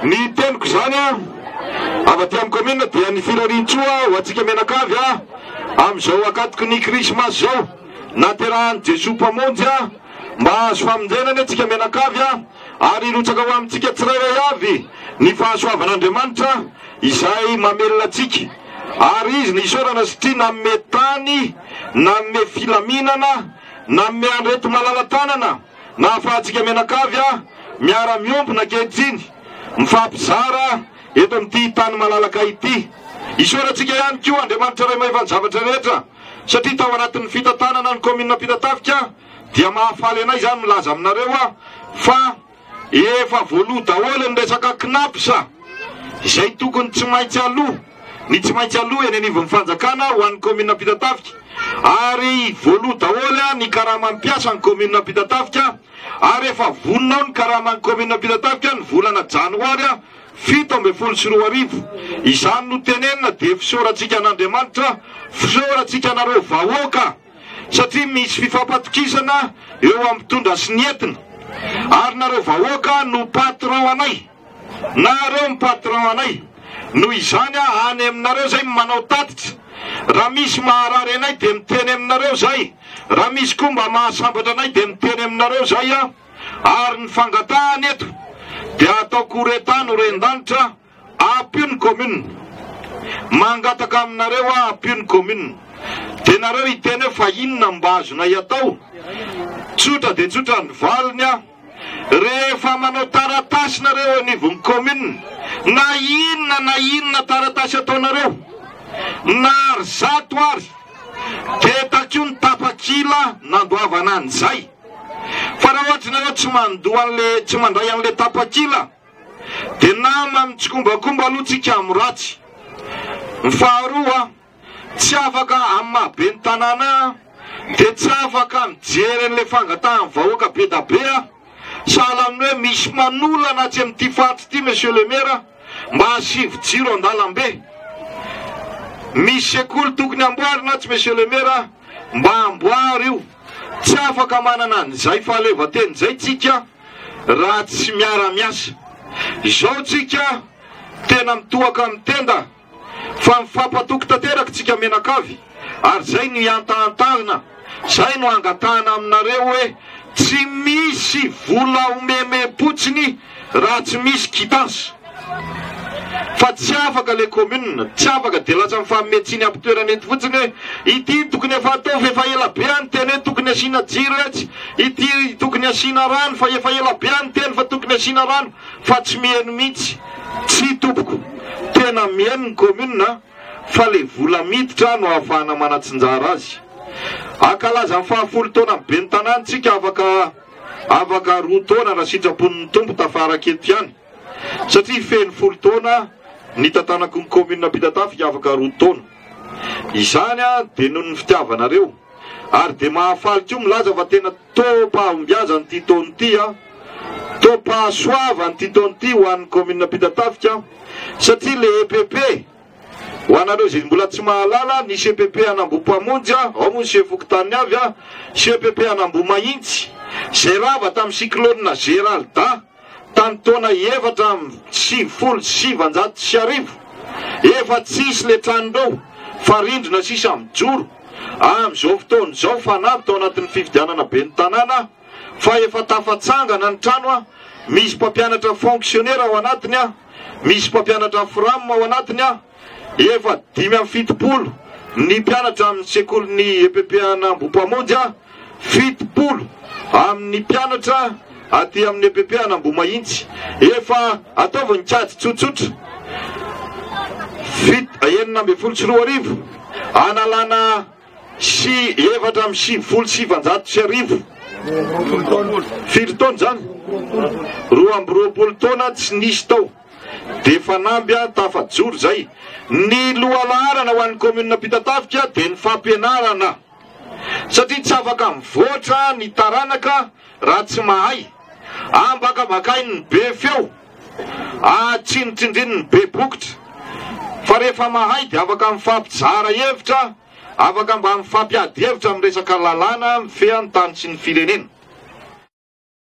Ny teniko zany avy aty amin'ny commune dia ny firarintsoa ho antsika menakavy amin'izao akatoko ny krismasy zao naterahan'i Jesoa mpamonjy mba azo famonjenana antsika menakavy ary irotsaka ho amintsika tsirairay avy ny fahasoavan'Andriamanitra izay mamelona antsika. Ary izy ny isaorana satria nanome tany, nanome filaminana, nanome andreto malala-tanana na ahafahantsika menakavy miara-miompona ankehitriny mifampizara eto amin'ity tany malalaka ity. Isaorantsika ihany koa Andriamanitra ray mahevany zavatra rehetra satria tao anatin'ny fitantanana ny commune Ampitatafika dia mahafaly anay zany milaza aminareo fa efa voaloha daholo ny resaka knapsa izay tokony tsy maintsy aloha, ny tsy maintsy aloha eny anivon'ny fanjakana ho an'ny commune Ampitatafika, ary voaloha daholo ny karama mampiasa ny commune Ampitatafika, ary efa voninao ny karama ny commune Ampitatafika ny volana janoary 7 izany no tenenina dia fisaorantsika an'Andriamanitra, fisaorantsika nareo vahoaka satria misy fifampatokisana eo amin'ny mpitondra sy ny entina, ary nareo vahoaka no patron anay, nareo mipatron anay noho izany any aminareo zay manao tatitra. Raha misy maharary anay dia miteny aminareo zay, raha misy koa mba mahasambatra anay dia miteny aminareo zay ary ny fangatahany eto dia ataoko retano ren-danitra apio ny commune, mangataka aminareo apio ny commune dia nareo hiteny hoe fa inona mba azonay atao. Tsotra dia tsotra ny valiny rehefa manao taratasy nareo anivon'ny commune, na inona taratasy ataonareo na ary zato ary dia takio ny tapakila nandoavana an'izay. Fa raha ohatra nareo tsy mandray an'le tapakila dia nama mitsokombakomba aloha tsika amin'ny ratsy. Ny faharoa tsy afaka amin'ny mahabe ny tanàna dia tsy afaka mijery an'le fangatahany vahoaka be da be sahala amin'ny hoe misy manolana tsy amin'ity faritra ity monsieur le maire mba hasivo jiro an-dalambe. Misy sekoly tokony amboarina tsy monsieur le maire mba amboary io, tsy afaka manana an'izay fahaleovan-teny zay tsika raha tsy miara-miasa. Izao tsika tena mitohaka amin'ny tenda fa mifampatoky tanteraka tsika menakavy, ary zay no iantahantarina, zay no angatahana aminareo hoe tsy misy vola omeme-potsiny raha tsy misy quittance. Fa tsy afaka le commune, tsy afaka dia lasa mifanometsiny ampitoerana ety fotsiny hoe ity tokony efa atao fa efa ela be any teny hoe tokony asiana jiro etsy, ity tokony asiana rano fa efa ela be any teny fa tokony asiana rano, fa tsy miheno mihitsy. Tsy tompoko, tena miheno ny commune fa le vola miditra no ahafahana manatsinjara azy. Akalaza amin'ny 10 taona be ny tanàntsika afaka 2 taona raha sitrapon'ny tompo tafaraka eto ihany, satria feno 10 taona ny tantanako ny commune Ampitatafika afaka 2 taona. Izany dia noho ny fitiavanareo, ary dia mahafaly koa milaza fa tena to-pahombiaza nyity taona ity to-pahasoava nyity taona ity ho an'ny commune Ampitatafika satria le EPP ho anareo zay mbola tsy mahalala, nisy EPP Anambopamonjy ao moa sy Fokotany avy sy EPP Anambomahintsy zay rava tamin'ny cyclone Géralda tany taona 770 efa tsisy le tranondreo fa rindrina sisa mijoro. Amin'izao fotoana izao fanampy tao anatin'ny fifidianana be ny tanàna fa efa tafatsangana ny trano misy mpampianatra fonctionnaire ao anatiny misy mpampianatra fram ao anatiny efa 570 ny mpianatra amin'ny sekolin'ny EPP Anambopamonjy 70 amin'ny mpianatra aty amin'ny EPP Anambomahintsy efa ataovany kady tsotsotra 912 analana 770 firy taona zany 20 taona tsy nisy tao dia fanamby tafajoro zay. Ny lohalaharana ho an'ny commune Ampitatafika dia ny fampianarana satria tsy afaka mivoatra ny taranaka raha tsy mahay, ambakabakainy ny be feo, atsinotrindriny ny be bokotra, fa rehefa mahay dia afaka mifampizara hevitra, afaka mba mifampiady hevitra amin'ny resaka lalàna, mifeany tany sy ny firenena.